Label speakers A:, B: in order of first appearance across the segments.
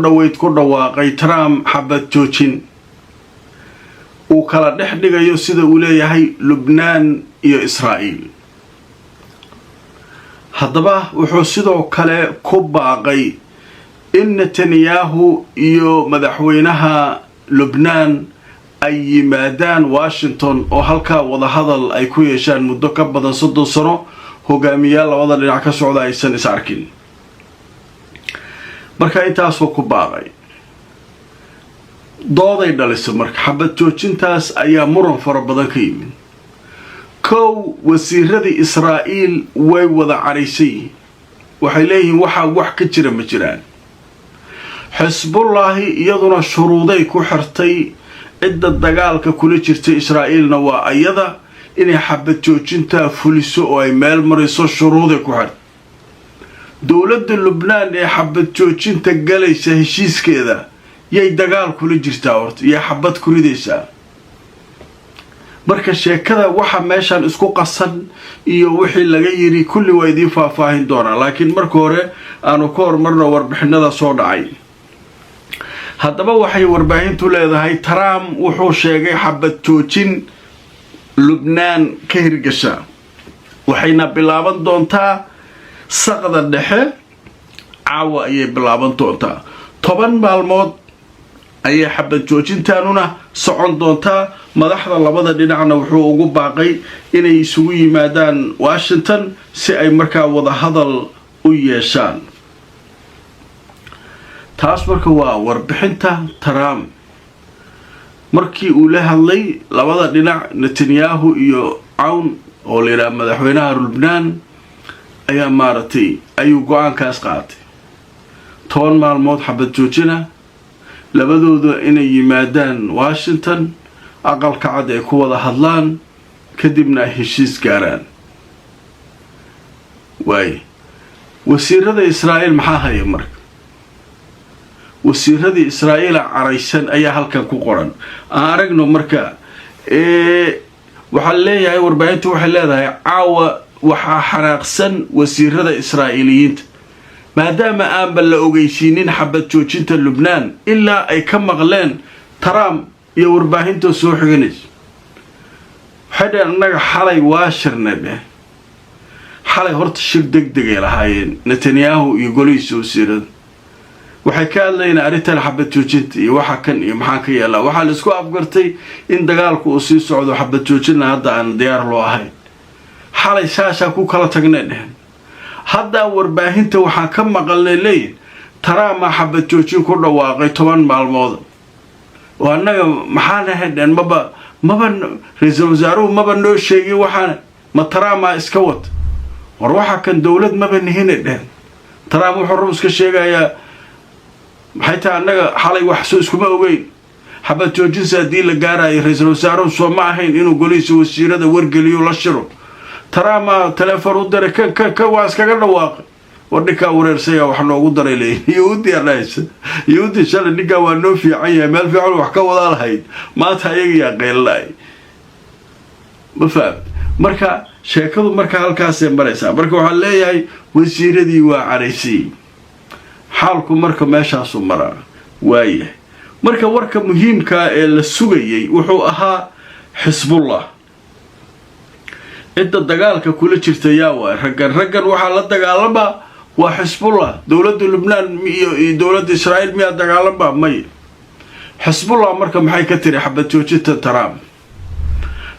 A: dhaweyd ku dhawaaqay Trump xabad joojin uu kala dhex dhigayo sida uu leeyahay Lubnaan iyo Israa'iil. haddaba wuxuu sidoo kale ku baaqay in Netanyahu iyo madaxweynaha Lubnaan ay yimaadaan Washington oo halka wada hadal ay ku yeeshaan muddo ka badan 30 sano hogaamiyaal labada dhinac ka socda aysan is arkin. marka intaas ku baaqay dooday dhalisay marka xabad joojintaas ayaa muran fara badan ka yimid. kow wasiiradii Israa'iil way wada caraysay waxay leeyihiin wax ka jira ma jiraan. Hezbollah iyaduna shuruuday ku xirtay cidda dagaalka kula jirtay Israa'iilna waa ayada inay xabad joojinta fuliso oo ay meel mariso shuruuday ku xirtay. dowladda Lubnaan ee xabad joojinta galaysa heshiiskeeda yay dagaal kula jirtaa horta iyo xabad ku ridaysaa. marka sheekada waxa meeshan isku qasan iyo wixii laga yiri kulli way idin faahfaahin doonaa laakiin marka hore aanu ka hormarno warbixinada soo dhacay. haddaba waxay warbaahintu leedahay Trump wuxuu sheegay xabad joojin Lubnaan ka hirgasha waxayna bilaaban doontaa saqda dhexe caawa ayay bilaaban doontaa 10 maalmood ayay xabad joojintaanuna socon doontaa. madaxda labada dhinacna wuxuu ugu baaqay inay isugu yimaadaan Washington si ay markaa wada hadal u yeeshaan. taas marka waa warbixinta Trump markii uu la hadlay labada dhinac Netanyahu iyo Aoun oo leeyahay madaxweynaha Lubnaan ayaa maaratay ayuu go'aankaas qaatay 10 maalmood xabad joojina labadooda inay yimaadaan Washington aqalka cad ay ku wada hadlaan kadibna heshiis gaaraan. wasiirada Israa'iil maxaa haya marka wasiiradii Israa'iil caraysan ayaa halkan ku qoran aan aragno marka waxa leeyahay warbaahintu waxay leedahay caawa waxa xanaaqsan wasiirada Israa'iiliyiinta maadaama aan la ogeysiinin xabad joojinta Lubnaan ilaa ay ka maqleen Trump iyo warbaahinta soo xiganaysa. xadaan naga xalay waa shirnade xalay horta shir degdeg ay lahaayeen Netanyahu iyo golihiisa wasiirada waxay ka hadlayeen arrintan xabad joojinta iyo waxa kan iyo maxaa ka yeela waxa la isku afgartay in dagaalku uu sii socdo xabad joojinna hadda aan diyaar loo ahayn. xalay saasha ku kala tagnay hadda warbaahinta waxaan ka maqalnay leeyahay Trump xabad joojin ku dhawaaqay 10 maalmood oo annaga maxaan ahayn maba ra'iisul wasaaruhu maba noo sheegay waxaan ma Trump iska wad war waxa kan dawlad maba nihinay Trump wuxuu iska sheegayaa maxay tahay annaga xalay wax soo iskuma ogeyn xabad joojin saadii la gaaray ra'iisul wasaaruhu soo ma ahayn inuu golihiisa wasiirada wargeliyo la shiro. Trump telefoon u diray ka waa iskaga dhawaaqay wadinka wareersaya wax noogu daray leeyahay yuudi shalay ninka waa noo fiican yahay meel fiican wax ka wada lahayd maanta ayaga qeylay ma faham. marka sheekadu marka halkaas ay maraysaa marka waxa leeyahay wasiiradii waa caraysay xaalku marka meeshaas u maraa waaye. marka warka muhiimka ee la sugayay wuxuu ahaa Hezbollah inta dagaalka kula jirta yaa waa raggan waxa la dagaalama waa Hezbollah. dawladda Lubnaan iyo dawladda Israa'iil miya dagaalama may Hezbollah marka maxay ka tiri xabad joojinta Trump.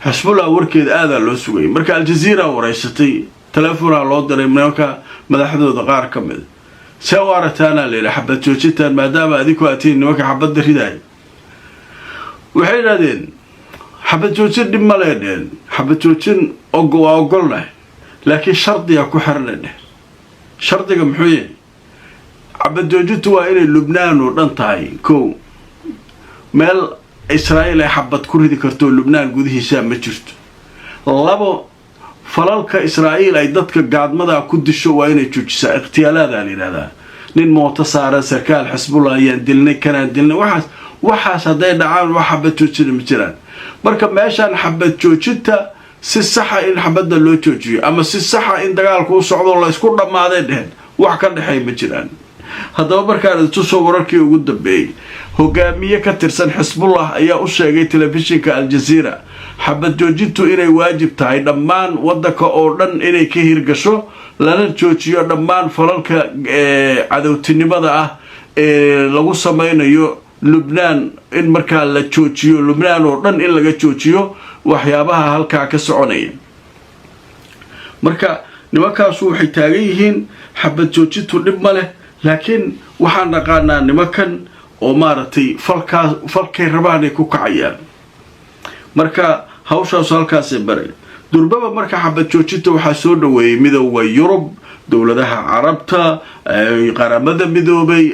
A: Hezbollah warkeed aad loo sugay marka Al Jazeera wareysatay telefoon loo diray marka madaxdooda qaar ka mid sawarataana leeyahay xabad joojinta maadaama adigu aatiin nimanka xabad riday waxay raadeen xabad joojin dib ma leedeen xabad joojin ogolna laakiin shardiga ku xirnaa shardiga muxuu yahay xabad joojintu waa inay Lubnaan oo dhan tahay koow meel Israa'iil ay xabad ku ridi karto Lubnaan gudihiisa ma jirto. labo falalka Israa'iil ay dadka gaadmada ku disho waa inay joojisaa ikhtiyaalaada leeyahay nin mooto saaran sarkaal Hezbollah ayaan dilnay waxaas haday dhacaan wax xabad joojin ma jiraan. marka meeshan xabad joojinta si sax ah in xabadda loo joojiyo ama si sax ah in dagaalku u socdo la isku dhamaadeen wax ka dhaxay ma jiraan. haddaba markaan tusoo wararkii ugu dambeeyey hogaamiye ka tirsan xisbullah ayaa u sheegay telefishinka aljaziira xabad joojintu inay waajib tahay dhammaan waddanka oo dhan inay ka hirgasho lana joojiyo dhammaan falalka cadowtinimada ah ee lagu samaynayo lubnaan in markaa la joojiyo lubnaan oo dhan in laga joojiyo waxyaabaha halkaa ka soconaya marka nimankaasu waxay taagan yihiin xabad joojintu dhib ma leh laakiin waxaan naqaanaa nimankan oo maaragtay falkay rabaan ay ku kacayaan marka hawshaasu halkaasay baray durbaba marka xabad joojinta waxaa soo dhaweeyey midowda yurub dowladaha carabta qaramada midoobay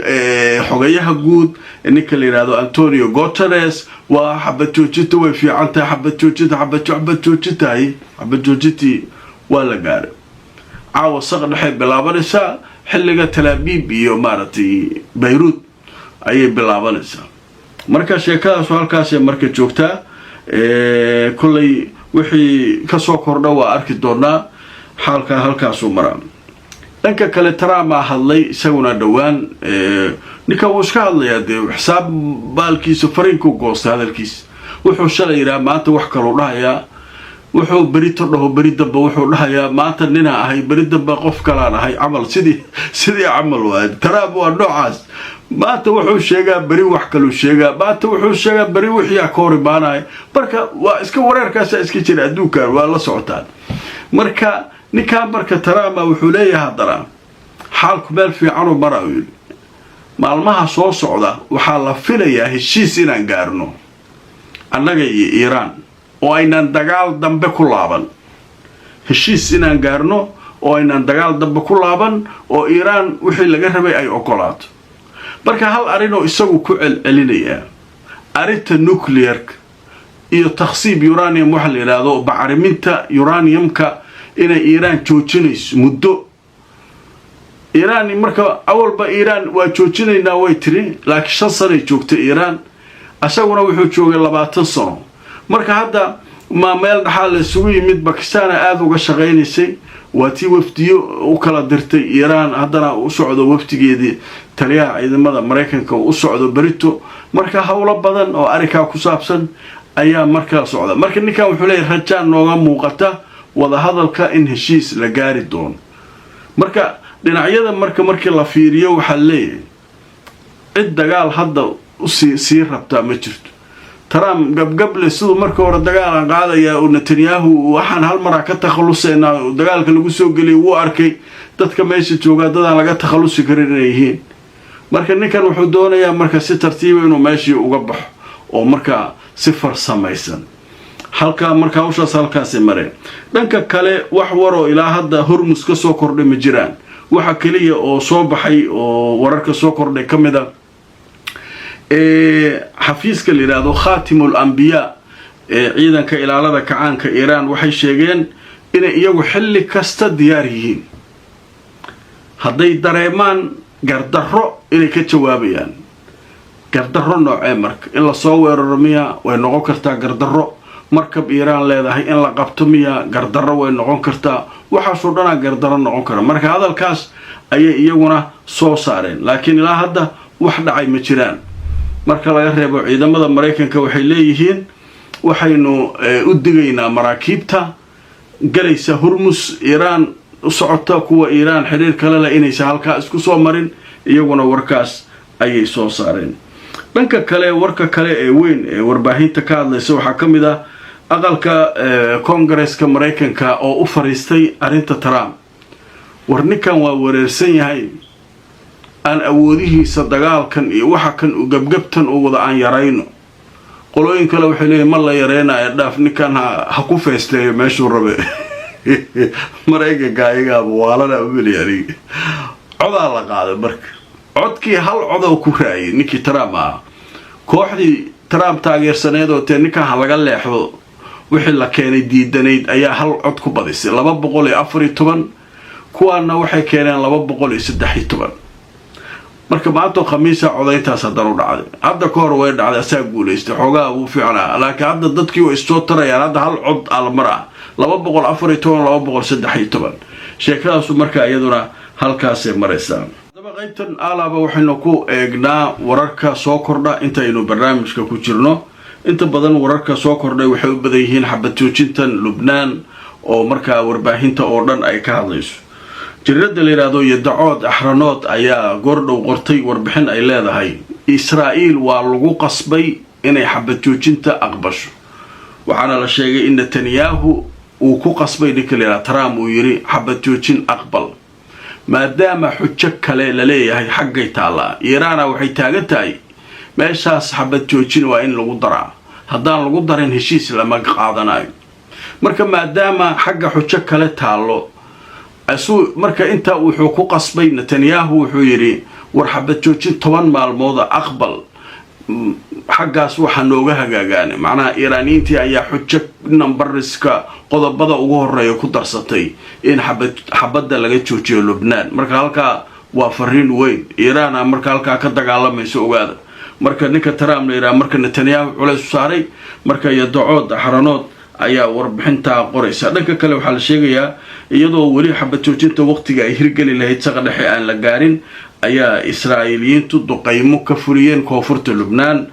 A: xogayaha guud ninka la yidhaahdo antonio guterres waa xabad joojinta way fiican tahay xabad joojintii waa la gaaray caawa saq dhexay bilaabanaysaa xilliga talaabiib iyo maaragtay bayruud ayay bilaabanaysaa marka sheekadaasu halkaasay marka joogtaa kollay wixii kasoo kordha waa arki doonaa xaalkaa halkaasuu maraa dhanka kale trumpa hadlay isaguna dhowaan ninkan wuu iska hadlayaa dee xisaab baalkiisa fariinku goostay hadalkiisa wuxuu shalay yidhaha maanta wax kaluu dhahayaa wuxuu berito dhaho beri damba wuxuu dhahayaa maanta ninaa ahay beri damba qof kalaan ahay camal sidii camal waay trump waa noocaas maanta wuxuu sheegaa beri wax kaluu sheegaa maanta wuxuu sheegaa beri wixiyaa ka hor imaanaya marka waa iska wareerkaasa iska jira adduunkan waa la socotaan marka ninkan marka trumpa wuxuu leeyahay haddana xaalku meel fiicanu mara uu yidhi maalmaha soo socda waxaa la filayaa heshiis inaan gaarno annaga iyo iiraan oo aynaan dagaal dambe ku laaban heshiis inaan gaarno oo aynaan dagaal dambe ku laaban oo iiraan wixii laga rabay ay ogolaato marka hal arrinoo isagu ku celcelinayaa arrinta nuclearka iyo takhsiib uranium waxa la yidhaahdo bacriminta uraniumka inay iiraan joojinayso muddo iiraan marka awalba iiraan waa joojinaynaa way tiri laakiin 5 sanay joogtay iiraan asaguna wuxuu joogay 20 sano marka hadda ma meel dhaxaa la isugu yimid Pakistan aad uga shaqeynaysay waa tii wafdiyo u kala dirtay iiraan haddana u socdo wafdigeedii taliyaha ciidamada Mareykanka u socdo berito marka hawlo badan oo arikaa ku saabsan ayaa markaa socda marka ninkan wuxuu leeyahay rajaan nooga muuqata wada hadalka in heshiis la gaari doono marka dhinacyada markii la fiiriyo waxa leeyahay cid dagaal hadda sii rabta ma jirto Trump gabgable sidoo markii hore dagaal qaadaya oo Netanyahu waxaan hal mar ka takhalusayna dagaalka lagu soo galay wuu arkay dadka meesha jooga dadaan laga takhalusi karin inay yihiin marka ninkan wuxuu doonayaa marka si tartiib ah inuu meeshii uga baxo oo marka si farsamaysan halka marka hawshaas halkaas mareen dhanka kale wax waro ilaa hadda Hormuz ka soo kordhay ma jiraan waxa kaliya oo soo baxay oo wararka soo kordhay kamida xafiiska la yiraahdo Khatimul Anbiya ciidanka ilaalada kacaanka Iiraan waxay sheegeen in iyagu xilli kasta diyaar yihiin hadday dareemaan gardarro inay ka jawaabayaan gardarro noocee marka in la soo weeraro miya way noqon kartaa gardarro markab Iiraan leedahay in la qabto miya gardarro way noqon kartaa waxa soo dhana gardarro noqon kara marka hadalkaas ayay iyaguna soo saareen laakiin ilaa hadda wax dhacay ma jiraan marka laga reebo ciidamada Mareykanka waxay leeyihiin waxaynu u digaynaa maraakiibta galaysa Hormuz Iiraan u socota kuwa Iiraan xiriir kale la inaysa halka isku soo marin iyaguna warkaas ayay soo saareen dhanka kale warka kale ee weyn ee warbaahinta ka hadlaysa waxa kamid ah aqalka Congress-ka Mareykanka oo u fariistay arinta Trump warnikan waa wareersan yahay aan awoodihiisa dagaalkan iyo waxa kan u gabgabtan oo wada aan yarayno qolooyin kale waxay leeyihiin ma la yareenayo dhaaf ninkan ha ku feesteeyo meeshuu rabe Mareykanka ayaga waalana u miliyari codaa la qaaday marka codkii hal codow ku raayay ninkii Trump ah kooxdii Trump taageersaneed oo ninkan laga leexdo wixii la keenay diidanayd ayaa hal cod ku badisay 214 kuwaana waxay keeneen 213 marka maanta khamiisa codayntaas haddana u dhacday hadda ka hor way dhacday asaa guuleystay xoogaa uu fiicnaa laakiin hadda dadkii way soo tarayaan hadda hal cod almara 214 213 sheekadaas marka iyaduna halkaas ay maraysaa qaybtan alaaba waxaynu ku eegnaa wararka soo kordha intaynu barnaamijka ku jirno inta badan wararka soo kordhay waxay u badan yihiin xabad joojintan Lubnaan oo markaa warbaahinta oo dhan ay ka hadlayso jirada la yiraahdo Yadacood Axranood ayaa goordhow qortay warbixin ay leedahay Israa'iil waa lagu qasbay inay xabad joojinta aqbasho waxaana la sheegay in Netanyahu uu ku qasbay ninka Trump uu yiri xabad joojin aqbal maadaama xujo kale la leeyahay xaggay taala Iiraan waxay taagan tahay meeshaas xabad joojin waa in lagu daraa haddaan lagu darin heshiis lama qaadanayo marka maadaama xagga xujo kale taalo marka inta wuxuu ku qasbay Netanyahu wuxuu yiri war xabad joojin 10 maalmood aqbal xaggaas waxa nooga hagaagaan macnaha Iiraaniintii ayaa xujo numberska qodobada ugu horeeya ku darsatay in xabadda laga joojiyo Lubnaan marka halka waa fariin weyn Iiraan marka halka ka dagaalamayso ogaada marka ninka Trump leeyahay marka Netanyahu culays saaray marka Yadacood Axranood ayaa warbixinta qoraysa dhanka kale waxa la sheegayaa iyadoo wali xabad joojinta waqtiga ay hirgeli lahayd saqa dhexe aan la gaarin ayaa Israa'iiliyiintu duqeymo ka furiyeen koonfurta Lubnaan